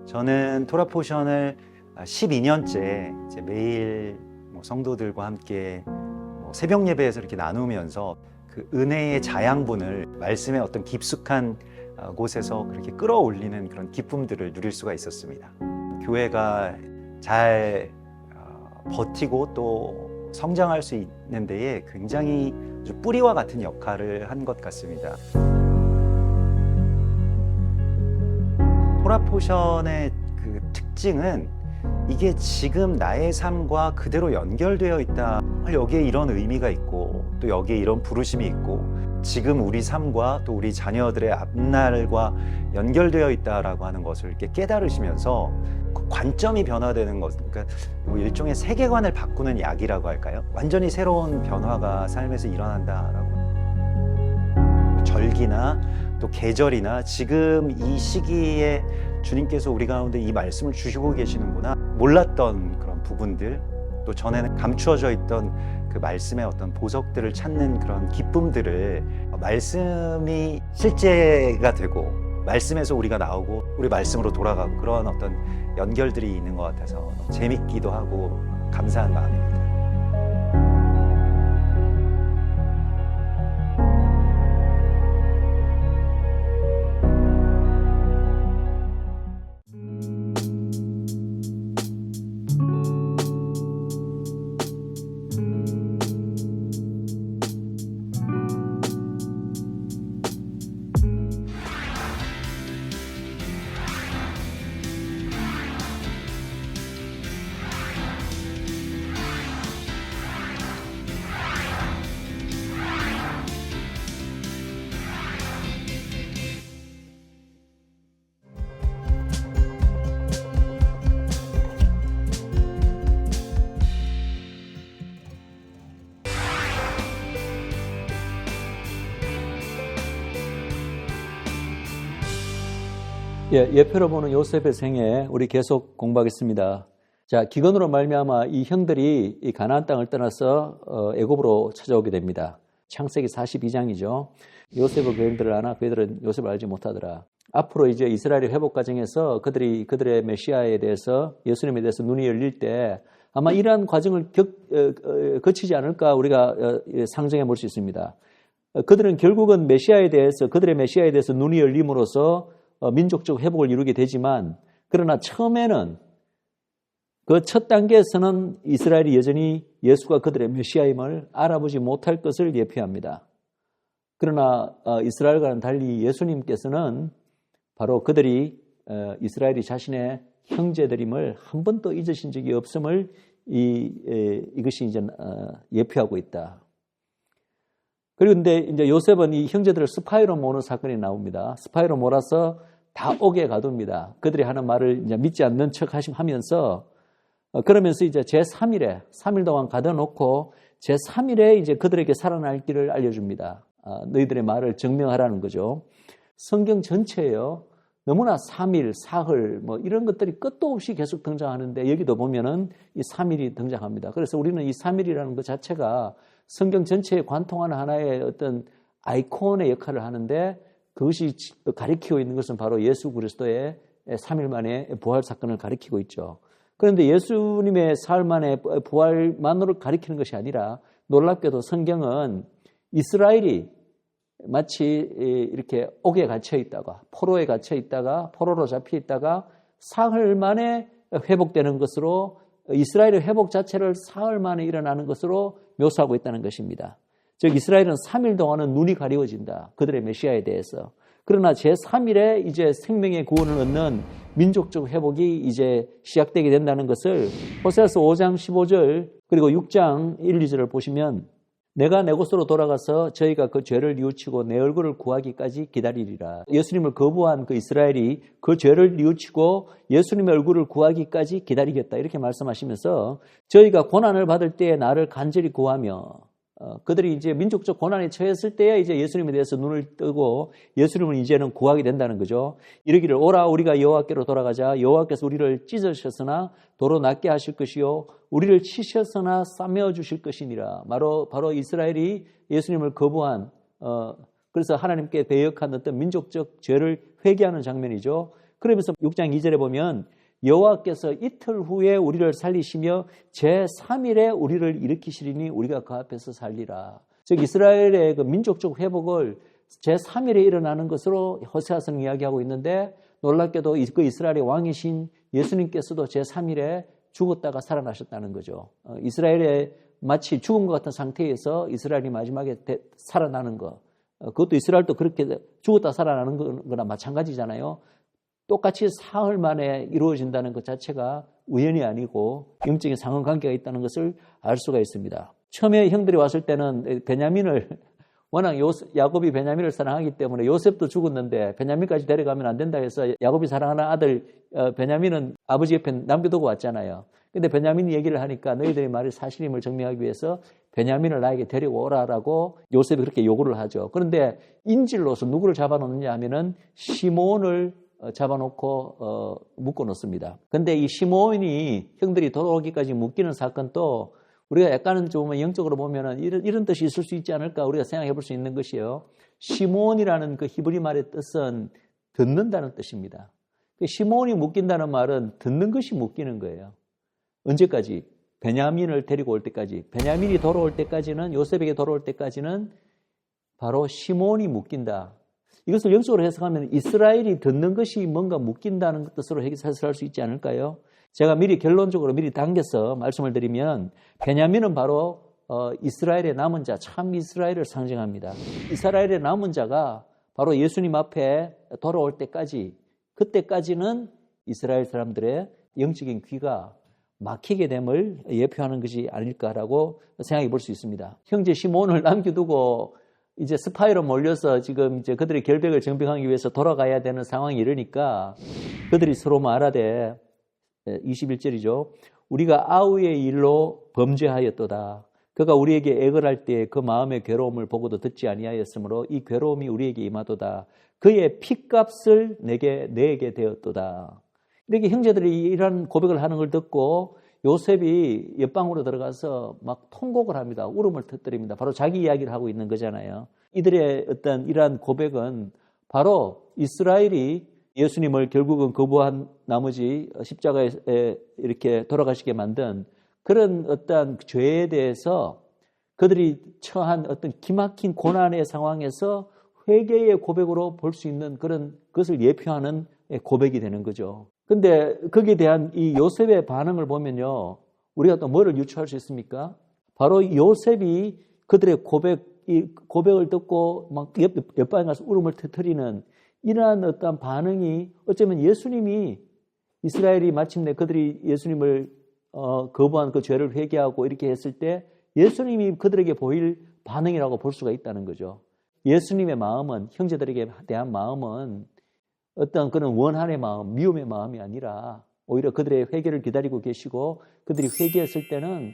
저는 토라포션을 12년째 이제 매일 성도들과 함께 새벽 예배에서 이렇게 나누면서 그 은혜의 자양분을 말씀의 어떤 깊숙한 곳에서 그렇게 끌어올리는 그런 기쁨들을 누릴 수가 있었습니다. 교회가 잘 버티고 또 성장할 수 있는 데에 굉장히 뿌리와 같은 역할을 한 것 같습니다. 토라포션의 그 특징은 이게 지금 나의 삶과 그대로 연결되어 있다. 여기에 이런 의미가 있고 또 여기에 이런 부르심이 있고 지금 우리 삶과 또 우리 자녀들의 앞날과 연결되어 있다라고 하는 것을 이렇게 깨달으시면서 그 관점이 변화되는 것, 그러니까 일종의 세계관을 바꾸는 약이라고 할까요? 완전히 새로운 변화가 삶에서 일어난다라고. 절기나 또 계절이나 지금 이 시기에 주님께서 우리 가운데 이 말씀을 주시고 계시는구나, 몰랐던 그런 부분들, 또 전에는 감추어져 있던 그 말씀의 어떤 보석들을 찾는 그런 기쁨들을 말씀이 실제가 되고 말씀에서 우리가 나오고 우리 말씀으로 돌아가고 그런 어떤 연결들이 있는 것 같아서 재밌기도 하고 감사한 마음입니다. 예표로 보는 요셉의 생애 우리 계속 공부하겠습니다. 자, 기근으로 말미암아 이 형들이 이 가나안 땅을 떠나서 애굽으로 찾아오게 됩니다. 창세기 42장이죠. 요셉의 그들을 아나 그들은 요셉을 알지 못하더라. 앞으로 이제 이스라엘의 회복 과정에서 그들의 메시아에 대해서, 예수님에 대해서 눈이 열릴 때 아마 이러한 과정을 거치지 않을까 우리가 상정해 볼 수 있습니다. 그들은 결국은 그들의 메시아에 대해서 눈이 열림으로써 민족적 회복을 이루게 되지만, 그러나 처음에는 그 첫 단계에서는 이스라엘이 여전히 예수가 그들의 메시아임을 알아보지 못할 것을 예표합니다. 그러나 이스라엘과는 달리 예수님께서는 바로 그들이 이스라엘이 자신의 형제들임을 한 번도 잊으신 적이 없음을 이것이 이제 예표하고 있다. 그리고 근데 이제 요셉은 이 형제들을 스파이로 모으는 사건이 나옵니다. 스파이로 몰아서 다 옥에 가둡니다. 그들이 하는 말을 이제 믿지 않는 척 하면서, 그러면서 이제 제3일에, 3일 동안 가둬놓고 제3일에 이제 그들에게 살아날 길을 알려줍니다. 너희들의 말을 증명하라는 거죠. 성경 전체에요, 너무나 3일, 사흘, 이런 것들이 끝도 없이 계속 등장하는데, 여기도 보면은 이 3일이 등장합니다. 그래서 우리는 이 3일이라는 것 자체가 성경 전체에 관통하는 하나의 어떤 아이콘의 역할을 하는데, 그것이 가리키고 있는 것은 바로 예수 그리스도의 3일 만에 부활 사건을 가리키고 있죠. 그런데 예수님의 사흘 만에 부활만으로 가리키는 것이 아니라, 놀랍게도 성경은 이스라엘이 마치 이렇게 옥에 갇혀 있다가, 포로에 갇혀 있다가, 포로로 잡혀 있다가 사흘 만에 회복되는 것으로, 이스라엘의 회복 자체를 사흘 만에 일어나는 것으로 묘사하고 있다는 것입니다. 즉 이스라엘은 3일 동안은 눈이 가리워진다, 그들의 메시아에 대해서. 그러나 제3일에 이제 생명의 구원을 얻는 민족적 회복이 이제 시작되게 된다는 것을 호세아서 5장 15절 그리고 6장 1, 2절을 보시면, 내가 내 곳으로 돌아가서 저희가 그 죄를 뉘우치고 내 얼굴을 구하기까지 기다리리라. 예수님을 거부한 그 이스라엘이 그 죄를 뉘우치고 예수님의 얼굴을 구하기까지 기다리겠다, 이렇게 말씀하시면서, 저희가 고난을 받을 때에 나를 간절히 구하며, 그들이 이제 민족적 고난에 처했을 때에 이제 예수님에 대해서 눈을 뜨고 예수님을 이제는 구하게 된다는 거죠. 이르기를, 오라 우리가 여호와께로 돌아가자. 여호와께서 우리를 찢으셨으나 도로 낫게 하실 것이요 우리를 치셨으나 싸매어 주실 것이니라. 바로 이스라엘이 예수님을 거부한, 그래서 하나님께 배역한 어떤 민족적 죄를 회개하는 장면이죠. 그러면서 6장 2절에 보면 여호와께서 이틀 후에 우리를 살리시며 제3일에 우리를 일으키시리니 우리가 그 앞에서 살리라. 즉 이스라엘의 그 민족적 회복을 제3일에 일어나는 것으로 호세아서는 이야기하고 있는데 놀랍게도 그 이스라엘의 왕이신 예수님께서도 제3일에 죽었다가 살아나셨다는 거죠. 이스라엘의 마치 죽은 것 같은 상태에서 이스라엘이 마지막에 살아나는 것. 그것도 이스라엘도 그렇게 죽었다 살아나는 거나 마찬가지잖아요. 똑같이 사흘 만에 이루어진다는 것 자체가 우연이 아니고 영적인 상관관계가 있다는 것을 알 수가 있습니다. 처음에 형들이 왔을 때는 베냐민을 워낙 야곱이 베냐민을 사랑하기 때문에 요셉도 죽었는데 베냐민까지 데려가면 안 된다 해서 야곱이 사랑하는 아들 베냐민은 아버지 옆에 남겨두고 왔잖아요. 근데 베냐민이 얘기를 하니까 너희들의 말이 사실임을 증명하기 위해서 베냐민을 나에게 데려오라라고 요셉이 그렇게 요구를 하죠. 그런데 인질로서 누구를 잡아놓느냐 하면은 시몬을 잡아놓고 묶어놓습니다. 근데 이 시몬이 형들이 돌아오기까지 묶이는 사건도 우리가 약간은 좀 영적으로 보면은 이런 뜻이 있을 수 있지 않을까 우리가 생각해 볼 수 있는 것이요. 시몬이라는 그 히브리 말의 뜻은 듣는다는 뜻입니다. 시몬이 묶인다는 말은 듣는 것이 묶이는 거예요. 언제까지? 베냐민을 데리고 올 때까지. 베냐민이 돌아올 때까지는 요셉에게 돌아올 때까지는 바로 시몬이 묶인다. 이것을 영적으로 해석하면 이스라엘이 듣는 것이 뭔가 묶인다는 뜻으로 해석할 수 있지 않을까요? 제가 결론적으로 미리 당겨서 말씀을 드리면 베냐민은 바로 이스라엘의 남은 자, 참 이스라엘을 상징합니다. 이스라엘의 남은 자가 바로 예수님 앞에 돌아올 때까지, 그때까지는 이스라엘 사람들의 영적인 귀가 막히게 됨을 예표하는 것이 아닐까라고 생각해 볼 수 있습니다. 형제 시몬을 남겨두고 이제 스파이로 몰려서 지금 이제 그들의 결백을 정병하기 위해서 돌아가야 되는 상황이 이러니까 그들이 서로 말하되 21절이죠. 우리가 아우의 일로 범죄하였도다. 그가 우리에게 애걸할 때 그 마음의 괴로움을 보고도 듣지 아니하였으므로 이 괴로움이 우리에게 임하도다. 그의 핏값을 내게 되었도다. 이렇게 형제들이 이런 고백을 하는 걸 듣고 요셉이 옆방으로 들어가서 막 통곡을 합니다. 울음을 터뜨립니다. 바로 자기 이야기를 하고 있는 거잖아요. 이들의 어떤 이러한 고백은 바로 이스라엘이 예수님을 결국은 거부한 나머지 십자가에 이렇게 돌아가시게 만든 그런 어떤 죄에 대해서 그들이 처한 어떤 기막힌 고난의 상황에서 회개의 고백으로 볼 수 있는 그런 것을 예표하는 고백이 되는 거죠. 근데 거기에 대한 이 요셉의 반응을 보면요. 우리가 또 뭐를 유추할 수 있습니까? 바로 요셉이 그들의 고백을 듣고 막 옆방에 가서 울음을 터뜨리는 이러한 어떤 반응이 어쩌면 예수님이 이스라엘이 마침내 그들이 예수님을 거부한 그 죄를 회개하고 이렇게 했을 때 예수님이 그들에게 보일 반응이라고 볼 수가 있다는 거죠. 예수님의 마음은, 형제들에게 대한 마음은 어떤 그런 원한의 마음, 미움의 마음이 아니라 오히려 그들의 회개를 기다리고 계시고 그들이 회개했을 때는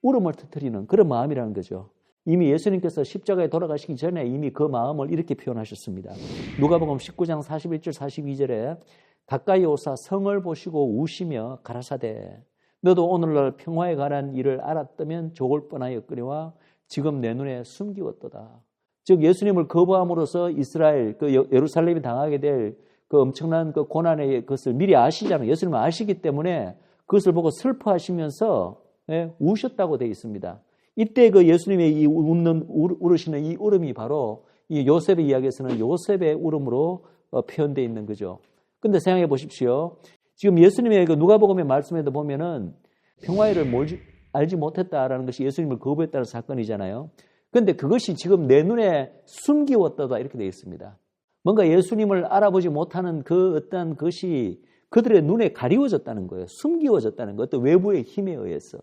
울음을 터뜨리는 그런 마음이라는 거죠. 이미 예수님께서 십자가에 돌아가시기 전에 이미 그 마음을 이렇게 표현하셨습니다. 누가복음 19장 41절 42절에 가까이 오사 성을 보시고 우시며 가라사대 너도 오늘날 평화에 관한 일을 알았다면 좋을 뻔하였거니와 지금 내 눈에 숨기웠도다. 즉 예수님을 거부함으로써 이스라엘, 그 예루살렘이 당하게 될 그 엄청난 그 고난의 것을 미리 아시잖아요. 예수님은 아시기 때문에 그것을 보고 슬퍼하시면서 우셨다고 되어 있습니다. 이때 그 예수님의 이 울으시는 이 울음이 바로 이 요셉의 이야기에서는 요셉의 울음으로 표현되어 있는 거죠. 근데 생각해 보십시오. 지금 예수님의 그 누가복음의 말씀에도 보면은 평화를 알지 못했다라는 것이 예수님을 거부했다는 사건이잖아요. 그런데 그것이 지금 내 눈에 숨기웠다다 이렇게 되어 있습니다. 뭔가 예수님을 알아보지 못하는 그 어떤 것이 그들의 눈에 가리워졌다는 거예요. 숨기워졌다는 거예요. 어떤 외부의 힘에 의해서.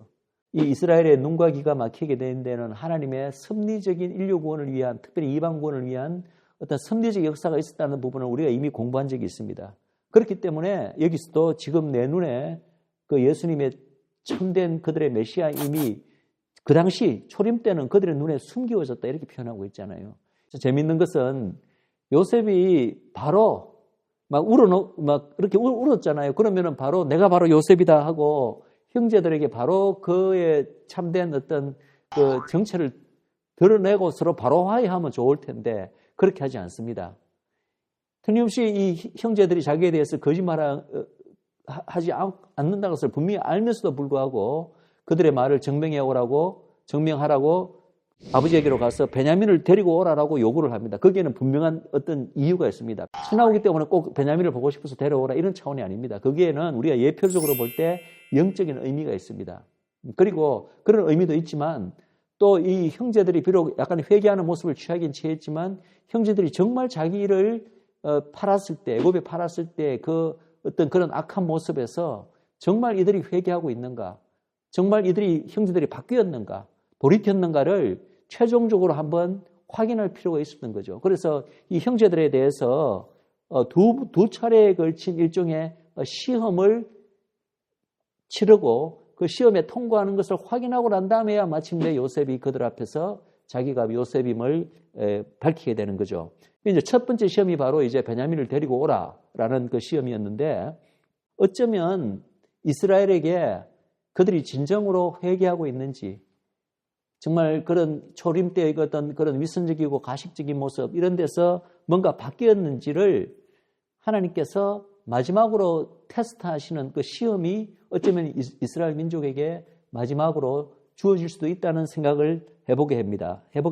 이 이스라엘의 눈과 귀가 막히게 된 데는 하나님의 섭리적인 인류 구원을 위한, 특별히 이방 구원을 위한 어떤 섭리적 역사가 있었다는 부분을 우리가 이미 공부한 적이 있습니다. 그렇기 때문에 여기서도 지금 내 눈에 그 예수님의 참된 그들의 메시아임이 그 당시 초림 때는 그들의 눈에 숨기워졌다 이렇게 표현하고 있잖아요. 재밌는 것은 요셉이 바로 막 이렇게 울었잖아요. 그러면은 바로 내가 바로 요셉이다 하고 형제들에게 바로 그의 참된 어떤 그 정체를 드러내고 서로 바로 화해하면 좋을 텐데 그렇게 하지 않습니다. 틀림없이 이 형제들이 자기에 대해서 거짓말하지 않는다는 것을 분명히 알면서도 불구하고 그들의 말을 증명하라고 아버지에게로 가서 베냐민을 데리고 오라라고 요구를 합니다. 거기에는 분명한 어떤 이유가 있습니다. 친하오기 때문에 꼭 베냐민을 보고 싶어서 데려오라 이런 차원이 아닙니다. 거기에는 우리가 예표적으로 볼 때 영적인 의미가 있습니다. 그리고 그런 의미도 있지만 또 이 형제들이 비록 약간 회개하는 모습을 취하긴 취했지만 형제들이 정말 자기를 팔았을 때, 애굽에 팔았을 때 그 어떤 그런 악한 모습에서 정말 이들이 회개하고 있는가? 정말 형제들이 바뀌었는가? 돌이켰는가를 최종적으로 한번 확인할 필요가 있었던 거죠. 그래서 이 형제들에 대해서 두 차례에 걸친 일종의 시험을 치르고 그 시험에 통과하는 것을 확인하고 난 다음에야 마침내 요셉이 그들 앞에서 자기가 요셉임을 밝히게 되는 거죠. 이제 첫 번째 시험이 바로 이제 베냐민을 데리고 오라라는 그 시험이었는데 어쩌면 이스라엘에게 그들이 진정으로 회개하고 있는지 정말 그런 초림 때의 어떤 그런 위선적이고 가식적인 모습 이런 데서 뭔가 바뀌었는지를 하나님께서 마지막으로 테스트하시는 그 시험이 어쩌면 이스라엘 민족에게 마지막으로 주어질 수도 있다는 생각을 해보게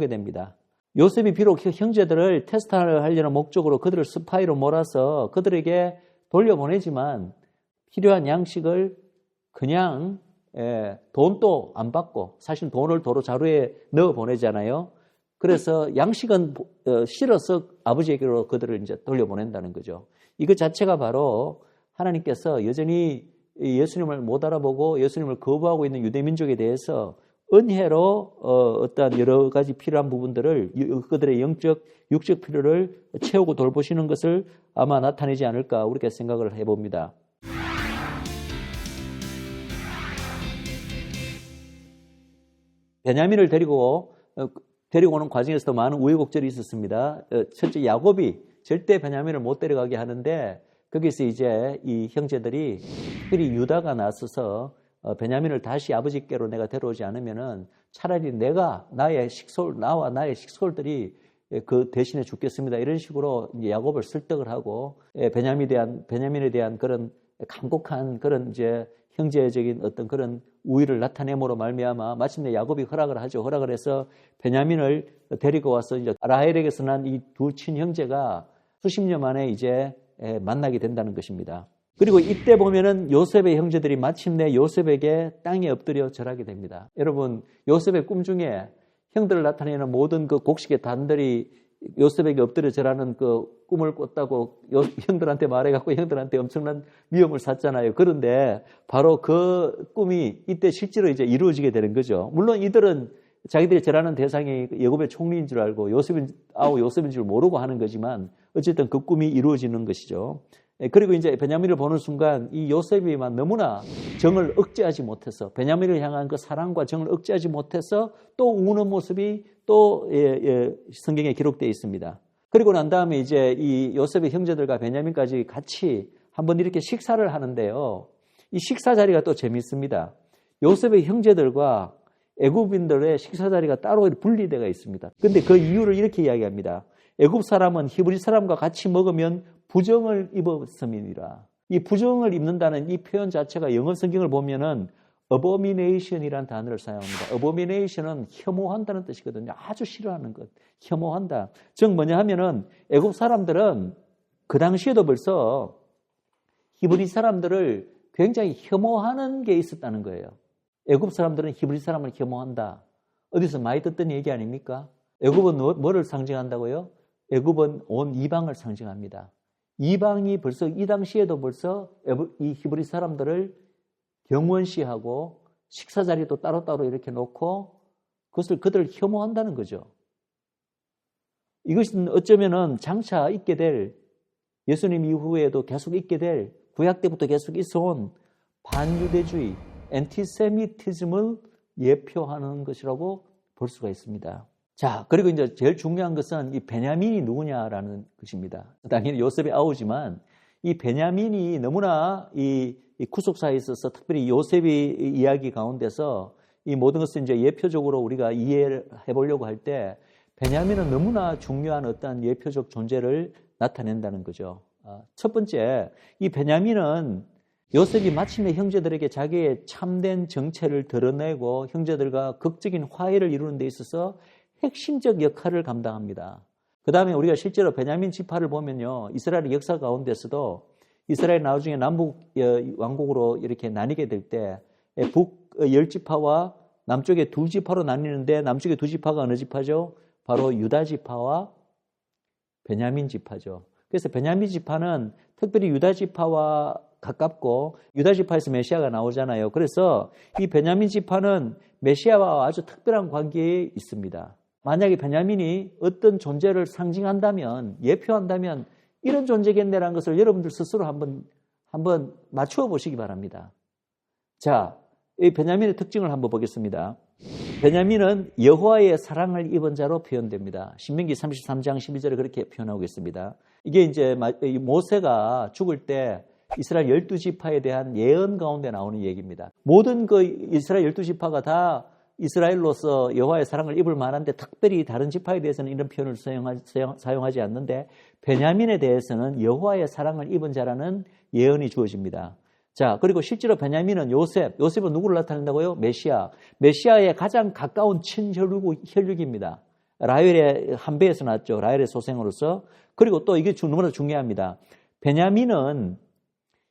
됩니다. 요셉이 비록 형제들을 테스트하려는 목적으로 그들을 스파이로 몰아서 그들에게 돌려보내지만 필요한 양식을 그냥 돈도 안 받고 사실 돈을 도로 자루에 넣어 보내잖아요. 그래서 양식은 실어서 아버지에게로 그들을 이제 돌려보낸다는 거죠. 이것 자체가 바로 하나님께서 여전히 예수님을 못 알아보고 예수님을 거부하고 있는 유대 민족에 대해서 은혜로 어떠한 여러 가지 필요한 부분들을 그들의 영적, 육적 필요를 채우고 돌보시는 것을 아마 나타내지 않을까 우리가 생각을 해봅니다. 베냐민을 데리고 오는 과정에서도 많은 우여곡절이 있었습니다. 첫째 야곱이 절대 베냐민을 못 데려가게 하는데 거기서 이제 이 형제들이 특별히 유다가 나서서 베냐민을 다시 아버지께로 내가 데려오지 않으면은 차라리 나와 나의 식솔들이 그 대신에 죽겠습니다. 이런 식으로 이제 야곱을 설득을 하고 베냐민에 대한 그런 간곡한 그런 이제 형제적인 어떤 그런 우위를 나타내므로 말미암아 마침내 야곱이 허락을 하죠. 허락을 해서 베냐민을 데리고 와서 이제 라헬에게서 난 이 두 친형제가 수십 년 만에 이제 만나게 된다는 것입니다. 그리고 이때 보면은 요셉의 형제들이 마침내 요셉에게 땅에 엎드려 절하게 됩니다. 여러분, 요셉의 꿈 중에 형들을 나타내는 모든 그 곡식의 단들이 요셉에게 엎드려 절하는 그 꿈을 꿨다고 형들한테 말해갖고 형들한테 엄청난 위험을 샀잖아요. 그런데 바로 그 꿈이 이때 실제로 이제 이루어지게 되는 거죠. 물론 이들은 자기들이 절하는 대상이 야곱의 총리인 줄 알고 요셉인 줄 모르고 하는 거지만 어쨌든 그 꿈이 이루어지는 것이죠. 그리고 이제 베냐민을 보는 순간 이 요셉이만 너무나 정을 억제하지 못해서 베냐민을 향한 그 사랑과 정을 억제하지 못해서 또 우는 모습이 또 성경에 기록되어 있습니다. 그리고 난 다음에 이제 이 요셉의 형제들과 베냐민까지 같이 한번 이렇게 식사를 하는데요. 이 식사 자리가 또 재미있습니다. 요셉의 형제들과 애굽인들의 식사 자리가 따로 분리되어 있습니다. 근데 그 이유를 이렇게 이야기합니다. 애굽 사람은 히브리 사람과 같이 먹으면 부정을 입었음이니라. 이 부정을 입는다는 이 표현 자체가 영어 성경을 보면은 abomination이라는 단어를 사용합니다. abomination은 혐오한다는 뜻이거든요. 아주 싫어하는 것, 혐오한다. 즉 뭐냐 하면은 애굽 사람들은 그 당시에도 벌써 히브리 사람들을 굉장히 혐오하는 게 있었다는 거예요. 애굽 사람들은 히브리 사람을 혐오한다. 어디서 많이 듣던 얘기 아닙니까? 애굽은 뭐를 상징한다고요? 애굽은 온 이방을 상징합니다. 이방이 벌써 이 당시에도 벌써 이 히브리 사람들을 경원시하고 식사 자리도 따로따로 이렇게 놓고 그들을 혐오한다는 거죠. 이것은 어쩌면은 장차 있게 될 예수님 이후에도 계속 있게 될 구약 때부터 계속 있어온 반유대주의, 엔티세미티즘을 예표하는 것이라고 볼 수가 있습니다. 자, 그리고 이제 제일 중요한 것은 이 베냐민이 누구냐라는 것입니다. 당연히 요셉의 아우지만 이 베냐민이 너무나 이 구속사에 있어서 특별히 요셉의 이야기 가운데서 이 모든 것을 이제 예표적으로 우리가 이해를 해보려고 할 때 베냐민은 너무나 중요한 어떤 예표적 존재를 나타낸다는 거죠. 첫 번째, 이 베냐민은 요셉이 마침내 형제들에게 자기의 참된 정체를 드러내고 형제들과 극적인 화해를 이루는 데 있어서 핵심적 역할을 감당합니다. 그 다음에 우리가 실제로 베냐민 지파를 보면요, 이스라엘의 역사 가운데서도 이스라엘 나중에 남북 왕국으로 이렇게 나뉘게 될 때 북 10지파와 남쪽에 2지파로 나뉘는데 남쪽에 2지파가 어느 지파죠? 바로 유다 지파와 베냐민 지파죠. 그래서 베냐민 지파는 특별히 유다 지파와 가깝고 유다 지파에서 메시아가 나오잖아요. 그래서 이 베냐민 지파는 메시아와 아주 특별한 관계에 있습니다. 만약에 베냐민이 어떤 존재를 상징한다면, 예표한다면 이런 존재겠네라는 것을 여러분들 스스로 한번 맞추어 보시기 바랍니다. 자, 이 베냐민의 특징을 한번 보겠습니다. 베냐민은 여호와의 사랑을 입은 자로 표현됩니다. 신명기 33장 12절에 그렇게 표현하고 있습니다. 이게 이제 모세가 죽을 때 이스라엘 12지파에 대한 예언 가운데 나오는 얘기입니다. 모든 그 이스라엘 12지파가 다 이스라엘로서 여호와의 사랑을 입을 만한데 특별히 다른 지파에 대해서는 이런 표현을 사용하지 않는데 베냐민에 대해서는 여호와의 사랑을 입은 자라는 예언이 주어집니다. 자, 그리고 실제로 베냐민은 요셉은 누구를 나타낸다고요? 메시아의 가장 가까운 친혈육입니다. 라헬의 한배에서 났죠. 라헬의 소생으로서. 그리고 또 이게 너무나 중요합니다. 베냐민은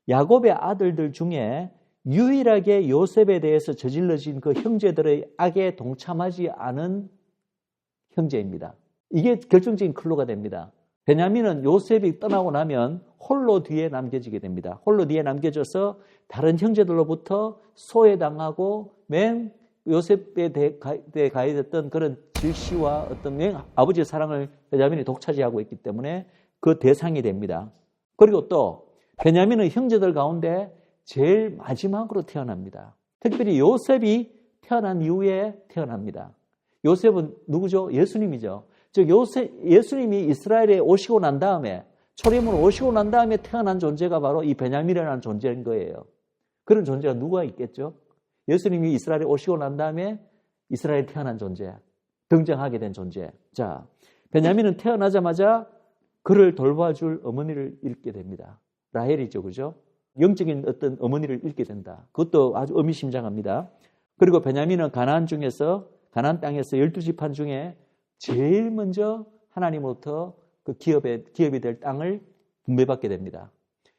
야곱의 아들들 중에 유일하게 요셉에 대해서 저질러진 그 형제들의 악에 동참하지 않은 형제입니다. 이게 결정적인 클로가 됩니다. 베냐민은 요셉이 떠나고 나면 홀로 뒤에 남겨지게 됩니다. 홀로 뒤에 남겨져서 다른 형제들로부터 소외당하고 맨 요셉에 대해 가해졌던 그런 질시와 어떤 아버지의 사랑을 베냐민이 독차지하고 있기 때문에 그 대상이 됩니다. 그리고 또 베냐민은 형제들 가운데 제일 마지막으로 태어납니다. 특별히 요셉이 태어난 이후에 태어납니다. 요셉은 누구죠? 예수님이죠. 즉 예수님이 이스라엘에 오시고 난 다음에 초림으로 오시고 난 다음에 태어난 존재가 바로 이 베냐민이라는 존재인 거예요. 그런 존재가 누가 있겠죠? 예수님이 이스라엘에 오시고 난 다음에 이스라엘에 태어난 존재, 등장하게 된 존재. 자, 베냐민은 태어나자마자 그를 돌봐줄 어머니를 잃게 됩니다. 라헬이죠, 그죠? 영적인 어떤 어머니를 잃게 된다. 그것도 아주 의미심장합니다. 그리고 베냐민은 가나안 땅에서 12지파 중에 제일 먼저 하나님으로부터 그 기업이 될 땅을 분배받게 됩니다.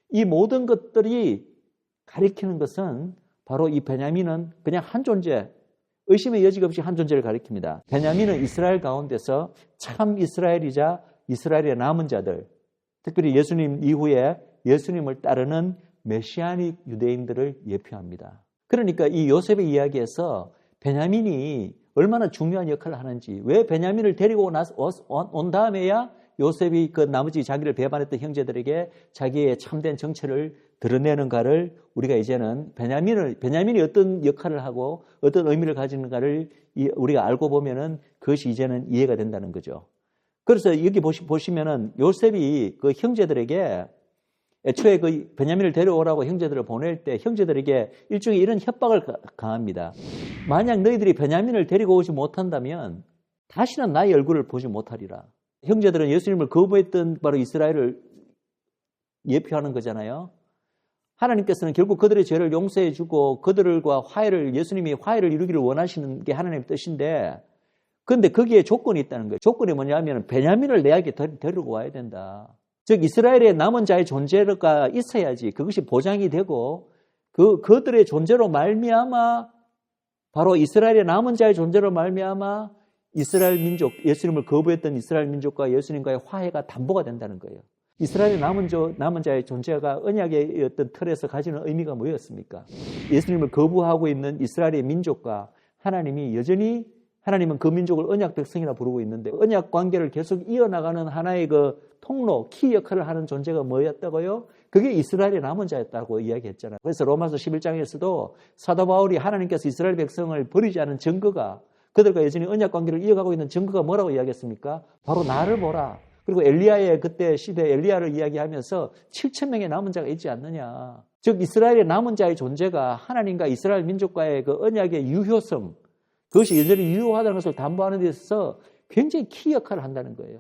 이 모든 것들이 가리키는 것은 바로 이 베냐민은 그냥 한 존재, 의심의 여지가 없이 한 존재를 가리킵니다. 베냐민은 이스라엘 가운데서 참 이스라엘이자 이스라엘의 남은 자들, 특별히 예수님 이후에 예수님을 따르는 메시아닉 유대인들을 예표합니다. 그러니까 이 요셉의 이야기에서 베냐민이 얼마나 중요한 역할을 하는지, 왜 베냐민을 데리고 온 다음에야 요셉이 그 나머지 자기를 배반했던 형제들에게 자기의 참된 정체를 드러내는가를 우리가 이제는 베냐민이 어떤 역할을 하고 어떤 의미를 가지는가를 우리가 알고 보면은 그것이 이제는 이해가 된다는 거죠. 그래서 여기 보시면은 요셉이 그 형제들에게 애초에 그 베냐민을 데려오라고 형제들을 보낼 때 형제들에게 일종의 이런 협박을 가합니다. 만약 너희들이 베냐민을 데리고 오지 못한다면 다시는 나의 얼굴을 보지 못하리라. 형제들은 예수님을 거부했던 바로 이스라엘을 예표하는 거잖아요. 하나님께서는 결국 그들의 죄를 용서해 주고 그들과 예수님이 화해를 이루기를 원하시는 게 하나님의 뜻인데, 그런데 거기에 조건이 있다는 거예요. 조건이 뭐냐면 베냐민을 내에게 데리고 와야 된다. 즉 이스라엘의 남은 자의 존재가 있어야지 그것이 보장이 되고 그들의 존재로 말미암아 바로 이스라엘의 남은 자의 존재로 말미암아 이스라엘 민족, 예수님을 거부했던 이스라엘 민족과 예수님과의 화해가 담보가 된다는 거예요. 이스라엘의 남은 자의 존재가 언약의 어떤 틀에서 가지는 의미가 뭐였습니까? 예수님을 거부하고 있는 이스라엘의 민족과 하나님이 여전히, 하나님은 그 민족을 언약 백성이라 부르고 있는데 언약 관계를 계속 이어나가는 하나의 그 통로, 키 역할을 하는 존재가 뭐였다고요? 그게 이스라엘의 남은 자였다고 이야기했잖아요. 그래서 로마서 11장에서도 사도 바울이 하나님께서 이스라엘 백성을 버리지 않은 증거가, 그들과 여전히 언약 관계를 이어가고 있는 증거가 뭐라고 이야기했습니까? 바로 나를 보라. 그리고 엘리야의 그때 시대 엘리야를 이야기하면서 7,000명의 남은 자가 있지 않느냐. 즉 이스라엘의 남은 자의 존재가 하나님과 이스라엘 민족과의 그 언약의 유효성, 그것이 여전히 유효하다는 것을 담보하는 데 있어서 굉장히 키 역할을 한다는 거예요.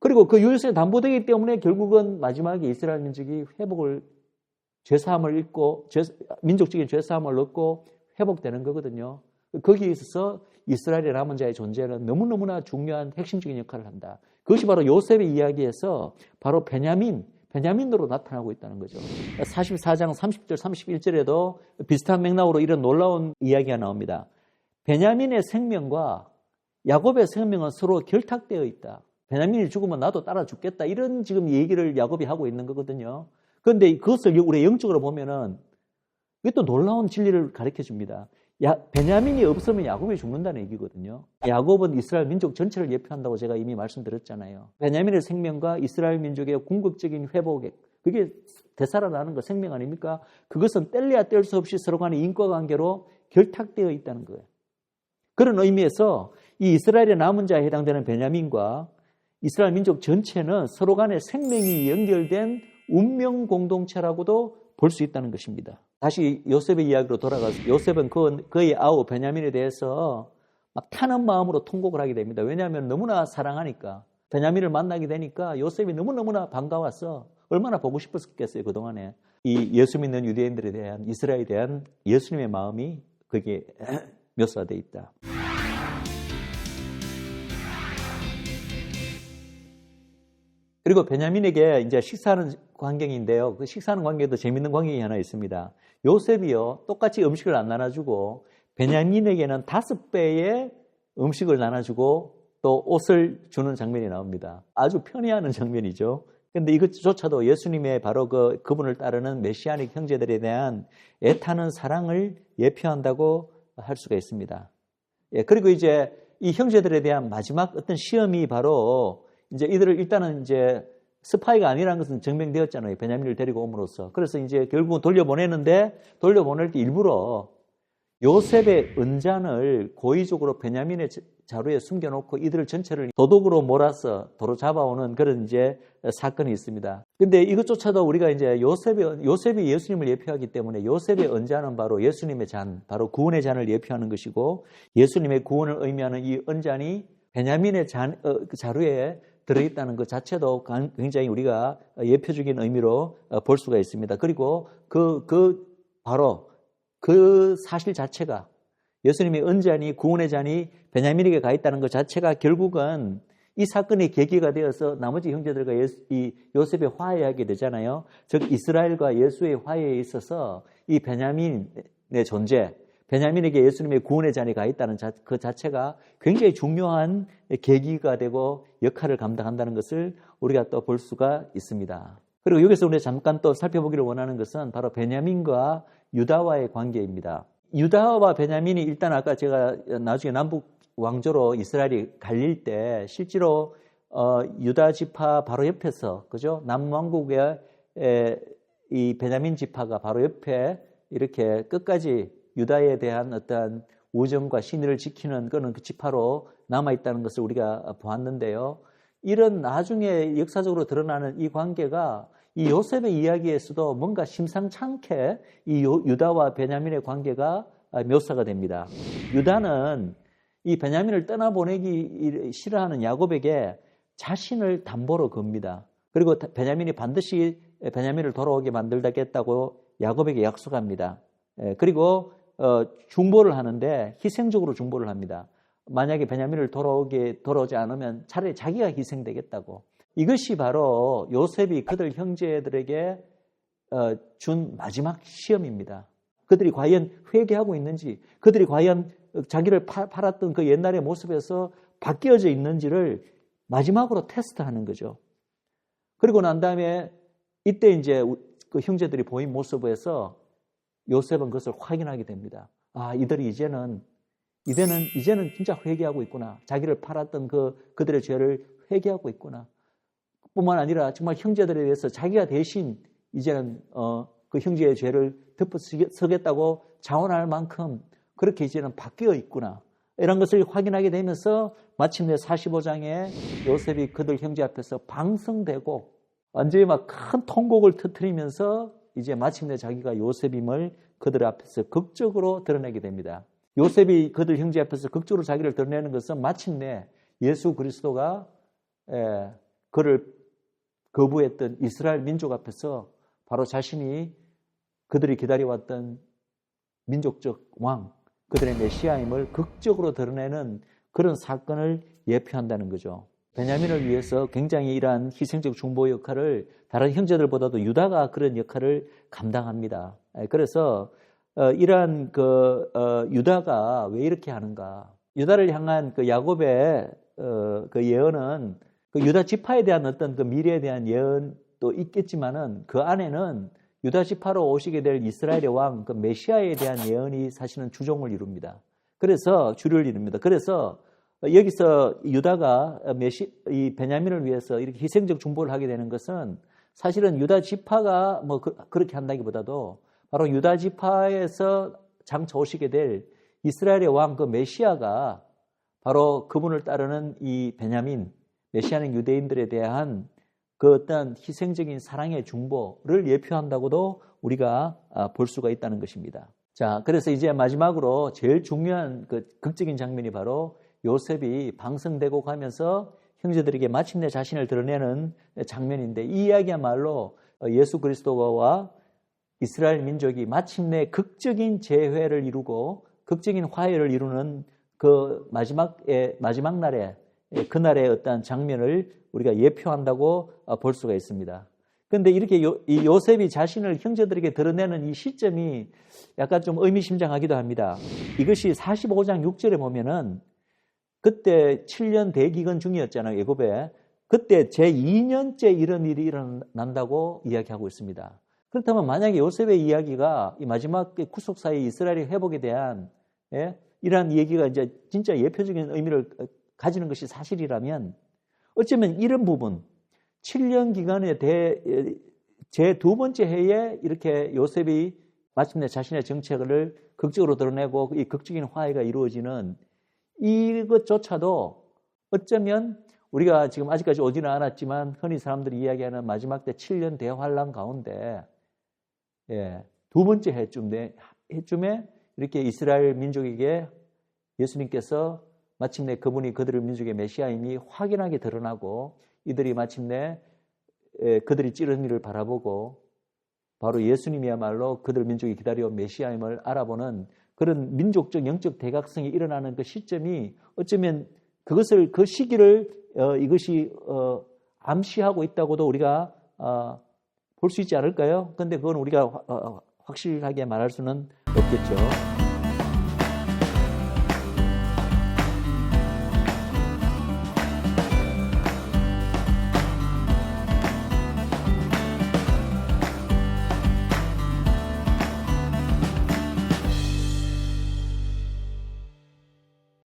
그리고 그 유일성이 담보되기 때문에 결국은 마지막에 이스라엘 민족이 회복을 죄사함을 얻고 민족적인 죄사함을 얻고 회복되는 거거든요. 거기에 있어서 이스라엘의 남은 자의 존재는 너무너무나 중요한 핵심적인 역할을 한다. 그것이 바로 요셉의 이야기에서 바로 베냐민으로 나타나고 있다는 거죠. 44장 30절, 31절에도 비슷한 맥락으로 이런 놀라운 이야기가 나옵니다. 베냐민의 생명과 야곱의 생명은 서로 결탁되어 있다. 베냐민이 죽으면 나도 따라 죽겠다. 이런 지금 얘기를 야곱이 하고 있는 거거든요. 그런데 그것을 우리 영적으로 보면은 이게 또 놀라운 진리를 가르쳐 줍니다. 베냐민이 없으면 야곱이 죽는다는 얘기거든요. 야곱은 이스라엘 민족 전체를 예표한다고 제가 이미 말씀드렸잖아요. 베냐민의 생명과 이스라엘 민족의 궁극적인 회복에 그게 되살아나는 거 생명 아닙니까? 그것은 뗄래야 뗄 수 없이 서로 간의 인과관계로 결탁되어 있다는 거예요. 그런 의미에서 이 이스라엘의 남은 자에 해당되는 베냐민과 이스라엘 민족 전체는 서로 간의 생명이 연결된 운명 공동체라고도 볼 수 있다는 것입니다. 다시 요셉의 이야기로 돌아가서 요셉은 그의 아우 베냐민에 대해서 막 타는 마음으로 통곡을 하게 됩니다. 왜냐하면 너무나 사랑하니까. 베냐민을 만나게 되니까 요셉이 너무너무나 반가워서 얼마나 보고 싶었겠어요, 그동안에. 이 예수 믿는 유대인들에 대한, 이스라엘에 대한 예수님의 마음이 거기에 묘사되어 있다. 그리고 베냐민에게 이제 식사하는 광경인데요. 그 식사하는 광경에도 재밌는 광경이 하나 있습니다. 요셉이요, 똑같이 음식을 안 나눠주고 베냐민에게는 5배의 음식을 나눠주고 또 옷을 주는 장면이 나옵니다. 아주 편애하는 장면이죠. 그런데 이것조차도 예수님의 바로 그분을 따르는 메시아닉 형제들에 대한 애타는 사랑을 예표한다고 할 수가 있습니다. 예, 그리고 이제 이 형제들에 대한 마지막 어떤 시험이 바로 이제 이들을 일단은 이제 스파이가 아니라는 것은 증명되었잖아요. 베냐민을 데리고 옴으로써. 그래서 이제 결국은 돌려보내는데 돌려보낼 때 일부러 요셉의 은잔을 고의적으로 베냐민의 자루에 숨겨놓고 이들 전체를 도둑으로 몰아서 도로 잡아오는 그런 이제 사건이 있습니다. 근데 이것조차도 우리가 이제 요셉이 예수님을 예표하기 때문에 요셉의 은잔은 바로 예수님의 잔, 바로 구원의 잔을 예표하는 것이고 예수님의 구원을 의미하는 이 은잔이 베냐민의 자루에 들어있다는 것 자체도 굉장히 우리가 예표적인 의미로 볼 수가 있습니다. 그리고 바로 그 사실 자체가 예수님의 은잔이 구원의 잔이 베냐민에게 가 있다는 것 자체가 결국은 이 사건의 계기가 되어서 나머지 형제들과 이 요셉의 화해하게 되잖아요. 즉 이스라엘과 예수의 화해에 있어서 이 베냐민의 존재, 베냐민에게 예수님의 구원의 잔이 가 있다는 그 자체가 굉장히 중요한 계기가 되고 역할을 감당한다는 것을 우리가 또 볼 수가 있습니다. 그리고 여기서 우리가 잠깐 또 살펴보기를 원하는 것은 바로 베냐민과 유다와의 관계입니다. 유다와 베냐민이 일단 아까 제가 나중에 남북 왕조로 이스라엘이 갈릴 때 실제로 유다 지파 바로 옆에서 그죠? 남왕국의 이 베냐민 지파가 바로 옆에 이렇게 끝까지 유다에 대한 어떤 우정과 신의를 지키는 그런 그 지파로 남아있다는 것을 우리가 보았는데요. 이런 나중에 역사적으로 드러나는 이 관계가 이 요셉의 이야기에서도 뭔가 심상찮게 이 유다와 베냐민의 관계가 묘사가 됩니다. 유다는 이 베냐민을 떠나보내기 싫어하는 야곱에게 자신을 담보로 겁니다. 그리고 베냐민이 반드시 베냐민을 돌아오게 만들겠다고 야곱에게 약속합니다. 그리고 중보를 하는데 희생적으로 중보를 합니다. 만약에 베냐민을 돌아오지 않으면 차라리 자기가 희생되겠다고. 이것이 바로 요셉이 그들 형제들에게 준 마지막 시험입니다. 그들이 과연 회개하고 있는지, 그들이 과연 자기를 팔았던 그 옛날의 모습에서 바뀌어져 있는지를 마지막으로 테스트하는 거죠. 그리고 난 다음에 이때 이제 그 형제들이 보인 모습에서 요셉은 그것을 확인하게 됩니다. 아, 이들이 이제는 진짜 회개하고 있구나. 자기를 팔았던 그들의 죄를 회개하고 있구나. 뿐만 아니라 정말 형제들에 대해서 자기가 대신 이제는 그 형제의 죄를 덮어서겠다고 자원할 만큼 그렇게 이제는 바뀌어 있구나. 이런 것을 확인하게 되면서 마침내 45장에 요셉이 그들 형제 앞에서 방성되고 완전히 막 큰 통곡을 터뜨리면서 이제 마침내 자기가 요셉임을 그들 앞에서 극적으로 드러내게 됩니다. 요셉이 그들 형제 앞에서 극적으로 자기를 드러내는 것은 마침내 예수 그리스도가 그를 거부했던 이스라엘 민족 앞에서 바로 자신이 그들이 기다려왔던 민족적 왕, 그들의 메시아임을 극적으로 드러내는 그런 사건을 예표한다는 거죠. 베냐민을 위해서 굉장히 이러한 희생적 중보 역할을 다른 형제들보다도 유다가 그런 역할을 감당합니다. 그래서 이러한 유다가 왜 이렇게 하는가? 유다를 향한 그 야곱의 그 예언은 그 유다 지파에 대한 어떤 그 미래에 대한 예언도 있겠지만은 그 안에는 유다 지파로 오시게 될 이스라엘의 왕, 그 메시아에 대한 예언이 사실은 주종을 이룹니다. 그래서 주를 이룹니다. 그래서 여기서 유다가 이 베냐민을 위해서 이렇게 희생적 중보를 하게 되는 것은 사실은 유다 지파가 뭐 그렇게 한다기보다도 바로 유다 지파에서 장차 오시게 될 이스라엘의 왕, 그 메시아가 바로 그분을 따르는 이 베냐민, 메시아는 유대인들에 대한 그 어떤 희생적인 사랑의 중보를 예표한다고도 우리가 볼 수가 있다는 것입니다. 자, 그래서 이제 마지막으로 제일 중요한 그 극적인 장면이 바로 요셉이 방성되고 가면서 형제들에게 마침내 자신을 드러내는 장면인데, 이 이야기야말로 예수 그리스도와 이스라엘 민족이 마침내 극적인 재회를 이루고 극적인 화해를 이루는 그 마지막 날에, 그날의 어떤 장면을 우리가 예표한다고 볼 수가 있습니다. 그런데 이렇게 이 요셉이 자신을 형제들에게 드러내는 이 시점이 약간 좀 의미심장하기도 합니다. 이것이 45장 6절에 보면은 그때 7년 대기근 중이었잖아요, 애굽에. 그때 제2년째 이런 일이 일어난다고 이야기하고 있습니다. 그렇다면 만약에 요셉의 이야기가 이 마지막 구속사의 이스라엘의 회복에 대한 이러한 얘기가 이제 진짜 예표적인 의미를 가지는 것이 사실이라면 어쩌면 이런 부분, 7년 기간의 제 두 번째 해에 이렇게 요셉이 마침내 자신의 정책을 극적으로 드러내고 이 극적인 화해가 이루어지는 이것조차도 어쩌면 우리가 지금 아직까지 오지는 않았지만 흔히 사람들이 이야기하는 마지막 때 7년 대환란 가운데 두 번째 해쯤에 이렇게 이스라엘 민족에게 예수님께서 마침내 그분이 그들의 민족의 메시아임이 확연하게 드러나고 이들이 마침내 그들이 찌른 일을 바라보고 바로 예수님이야말로 그들 민족이 기다려온 메시아임을 알아보는 그런 민족적 영적 대각성이 일어나는 그 시점이 어쩌면 그 시기를 이것이 암시하고 있다고도 우리가 볼 수 있지 않을까요? 그런데 그건 우리가 확실하게 말할 수는 없겠죠.